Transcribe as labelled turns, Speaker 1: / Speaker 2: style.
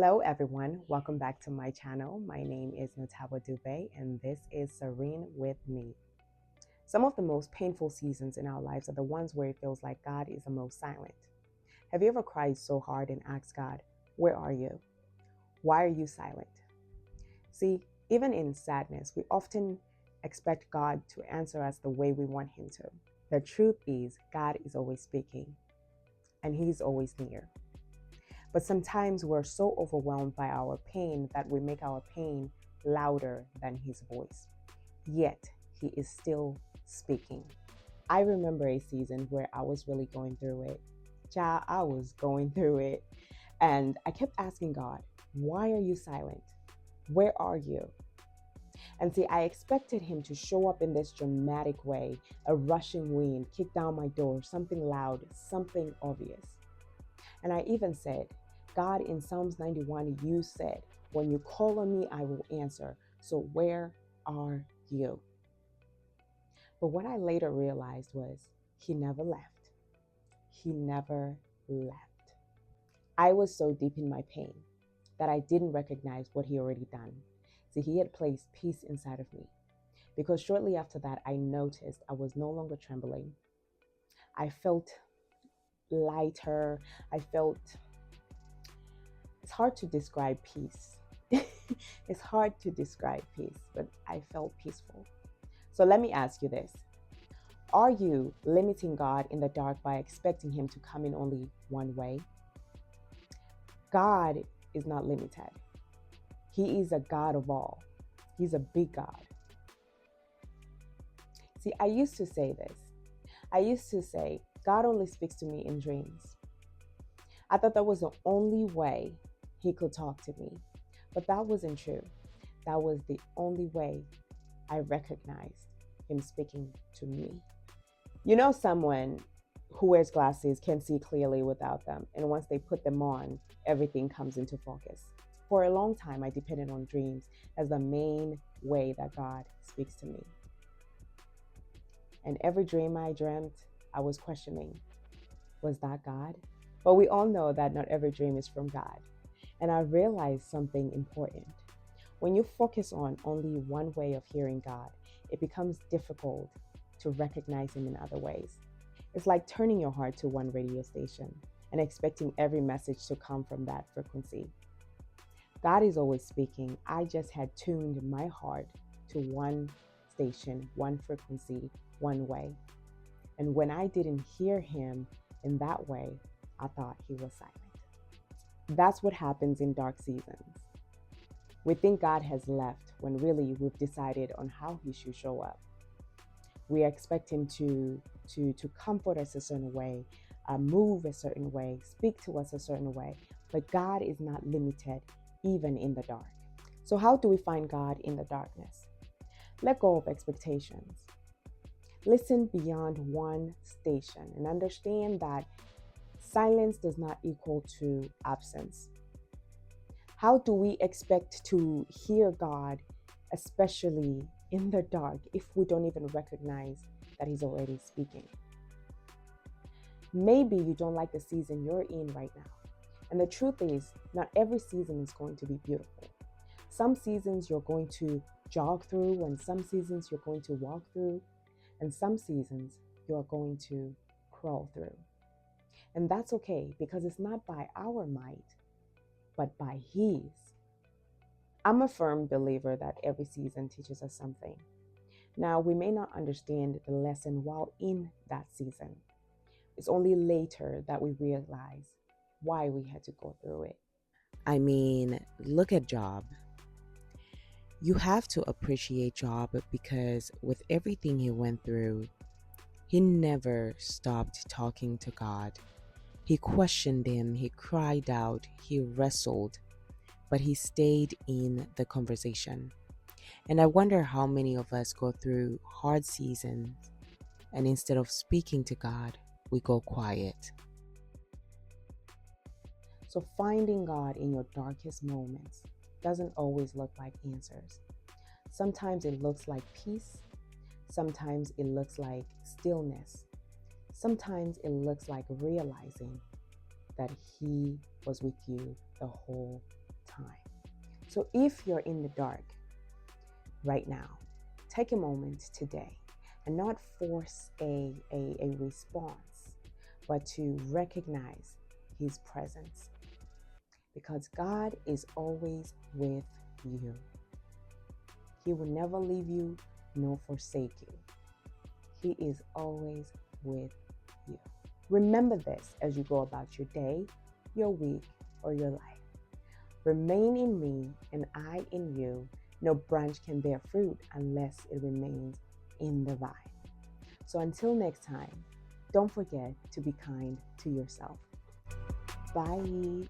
Speaker 1: Hello, everyone. Welcome back to my channel. My name is Nothabo Dube, and this is Serene With Me. Some of the most painful seasons in our lives are the ones where it feels like God is the most silent. Have you ever cried so hard and asked God, "Where are you? Why are you silent?" See, even in sadness, we often expect God to answer us the way we want Him to. The truth is, God is always speaking, and He's always near. But sometimes we're so overwhelmed by our pain that we make our pain louder than His voice. Yet, He is still speaking. I remember a season where I was really going through it. Child, I was going through it. And I kept asking God, "Why are you silent? Where are you?" And see, I expected Him to show up in this dramatic way, a rushing wind, kick down my door, something loud, something obvious. And I even said, "God, in Psalms 91, you said, when you call on me, I will answer. So where are you?" But what I later realized was He never left. He never left. I was so deep in my pain that I didn't recognize what He already done. See, He had placed peace inside of me. Because shortly after that, I noticed I was no longer trembling. I felt lighter. It's hard to describe peace. It's hard to describe peace, but I felt peaceful. So let me ask you this. Are you limiting God in the dark by expecting Him to come in only one way? God is not limited. He is a God of all. He's a big God. See, I used to say this. I used to say, God only speaks to me in dreams. I thought that was the only way He could talk to me. But that wasn't true. That was the only way I recognized Him speaking to me. You know, someone who wears glasses can see clearly without them. And once they put them on, everything comes into focus. For a long time, I depended on dreams as the main way that God speaks to me. And every dream I dreamt, I was questioning, was that God? But we all know that not every dream is from God. And I realized something important. When you focus on only one way of hearing God, it becomes difficult to recognize Him in other ways. It's like turning your heart to one radio station and expecting every message to come from that frequency. God is always speaking. I just had tuned my heart to one station, one frequency, one way. And when I didn't hear Him in that way, I thought He was silent. That's what happens in dark seasons. We think God has left when really we've decided on how He should show up. We expect Him to comfort us a certain way, move a certain way, speak to us a certain way. But God is not limited even in the dark. So how do we find God in the darkness? Let go of expectations. Listen beyond one station and understand that silence does not equal to absence. How do we expect to hear God, especially in the dark, if we don't even recognize that He's already speaking? Maybe you don't like the season you're in right now. And the truth is, not every season is going to be beautiful. Some seasons you're going to jog through, and some seasons you're going to walk through, and some seasons you're going to crawl through. And that's okay, because it's not by our might, but by His. I'm a firm believer that every season teaches us something. Now, we may not understand the lesson while in that season. It's only later that we realize why we had to go through it. I mean, look at Job. You have to appreciate Job because with everything he went through, he never stopped talking to God. He questioned Him, he cried out, he wrestled, but he stayed in the conversation. And I wonder how many of us go through hard seasons and instead of speaking to God, we go quiet. So finding God in your darkest moments doesn't always look like answers. Sometimes it looks like peace. Sometimes it looks like stillness. Sometimes it looks like realizing that He was with you the whole time. So if you're in the dark right now, take a moment today and not force a response, but to recognize His presence, because God is always with you. He will never leave you nor forsake you. He is always with you. Remember this as you go about your day, your week, or your life. Remain in me and I in you. No branch can bear fruit unless it remains in the vine. So until next time, don't forget to be kind to yourself. Bye.